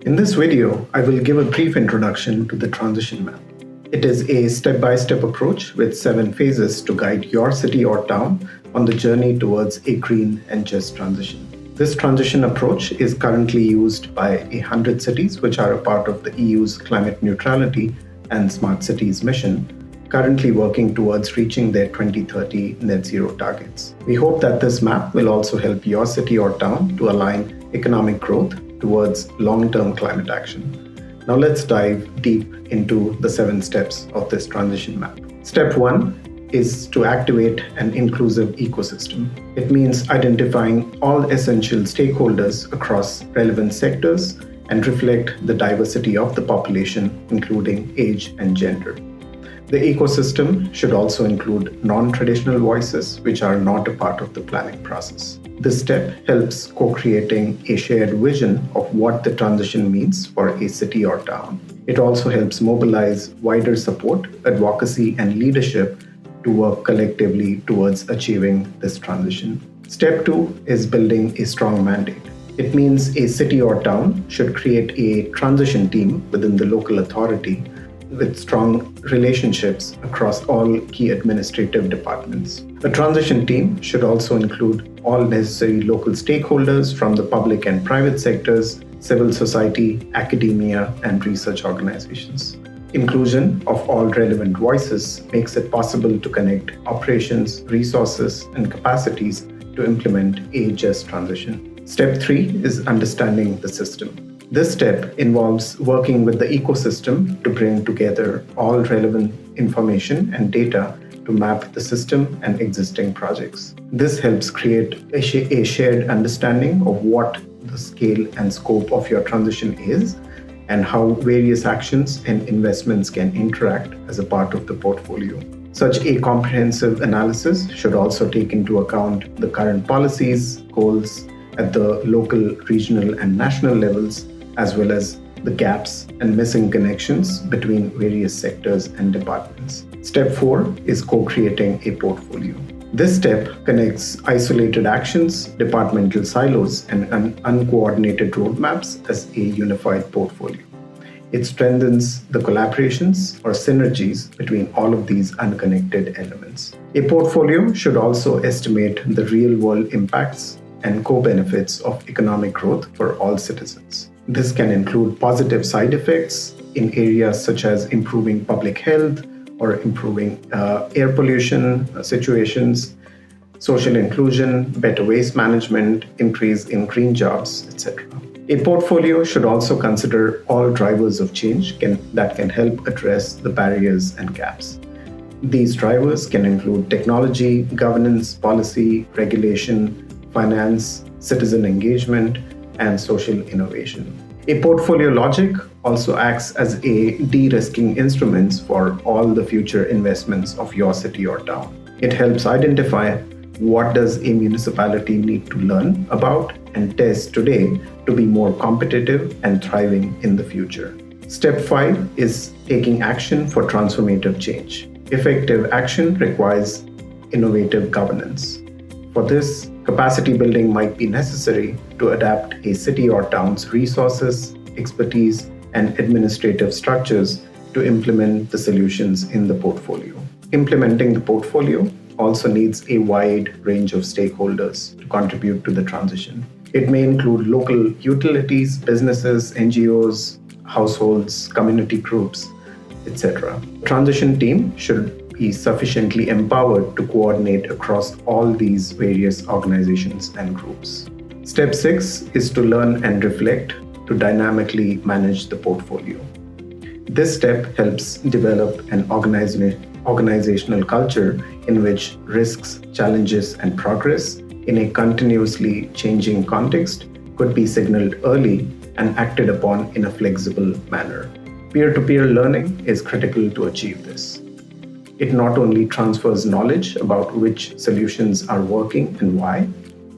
In this video, I will give a brief introduction to the transition map. It is a step-by-step approach with 7 phases to guide your city or town on the journey towards a green and just transition. This transition approach is currently used by 100 cities which are a part of the EU's climate neutrality and smart cities mission, currently working towards reaching their 2030 net zero targets. We hope that this map will also help your city or town to align economic growth towards long-term climate action. Now let's dive deep into the 7 steps of this transition map. Step 1 is to activate an inclusive ecosystem. It means identifying all essential stakeholders across relevant sectors and reflect the diversity of the population, including age and gender. The ecosystem should also include non-traditional voices which are not a part of the planning process. This step helps co-creating a shared vision of what the transition means for a city or town. It also helps mobilize wider support, advocacy, and leadership to work collectively towards achieving this transition. Step 2 is building a strong mandate. It means a city or town should create a transition team within the local authority with strong relationships across all key administrative departments. A transition team should also include all necessary local stakeholders from the public and private sectors, civil society, academia, and research organizations. Inclusion of all relevant voices makes it possible to connect operations, resources, and capacities to implement a just transition. Step 3 is understanding the system. This step involves working with the ecosystem to bring together all relevant information and data to map the system and existing projects. This helps create a shared understanding of what the scale and scope of your transition is and how various actions and investments can interact as a part of the portfolio. Such a comprehensive analysis should also take into account the current policies, goals at the local, regional, and national levels, as well as the gaps and missing connections between various sectors and departments. Step 4 is co-creating a portfolio. This step connects isolated actions, departmental silos, and uncoordinated roadmaps as a unified portfolio. It strengthens the collaborations or synergies between all of these unconnected elements. A portfolio should also estimate the real-world impacts and co-benefits of economic growth for all citizens. This can include positive side effects in areas such as improving public health or improving air pollution situations, social inclusion, better waste management, increase in green jobs, etc. A portfolio should also consider all drivers of change that can help address the barriers and gaps. These drivers can include technology, governance, policy, regulation, finance, citizen engagement, and social innovation. A portfolio logic also acts as a de-risking instrument for all the future investments of your city or town. It helps identify what does a municipality need to learn about and test today to be more competitive and thriving in the future. Step 5 is taking action for transformative change. Effective action requires innovative governance. For this, capacity building might be necessary to adapt a city or town's resources, expertise, and administrative structures to implement the solutions in the portfolio. Implementing the portfolio also needs a wide range of stakeholders to contribute to the transition. It may include local utilities, businesses, NGOs, households, community groups, etc. The transition team should be sufficiently empowered to coordinate across all these various organizations and groups. Step 6 is to learn and reflect to dynamically manage the portfolio. This step helps develop an organizational culture in which risks, challenges, and progress in a continuously changing context could be signaled early and acted upon in a flexible manner. Peer-to-peer learning is critical to achieve this. It not only transfers knowledge about which solutions are working and why,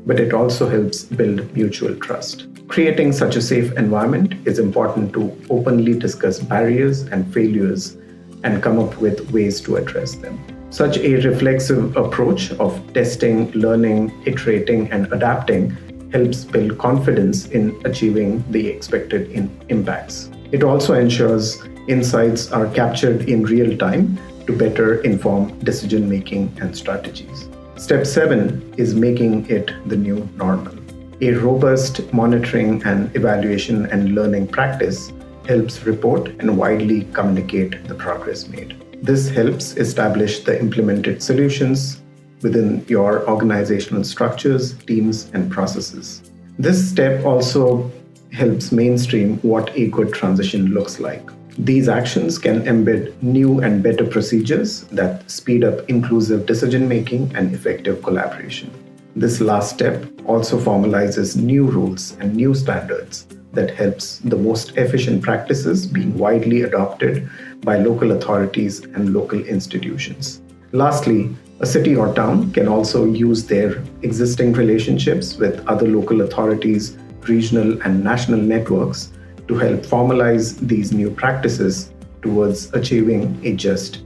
but it also helps build mutual trust. Creating such a safe environment is important to openly discuss barriers and failures and come up with ways to address them. Such a reflexive approach of testing, learning, iterating, and adapting helps build confidence in achieving the expected impacts. It also ensures insights are captured in real time to better inform decision making and strategies. Step 7 is making it the new normal. A robust monitoring and evaluation and learning practice helps report and widely communicate the progress made. This helps establish the implemented solutions within your organizational structures, teams, and processes. This step also helps mainstream what a good transition looks like. These actions can embed new and better procedures that speed up inclusive decision making and effective collaboration. This last step also formalizes new rules and new standards that helps the most efficient practices being widely adopted by local authorities and local institutions. Lastly, a city or town can also use their existing relationships with other local authorities, regional and national networks to help formalize these new practices towards achieving a just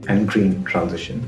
and green transition.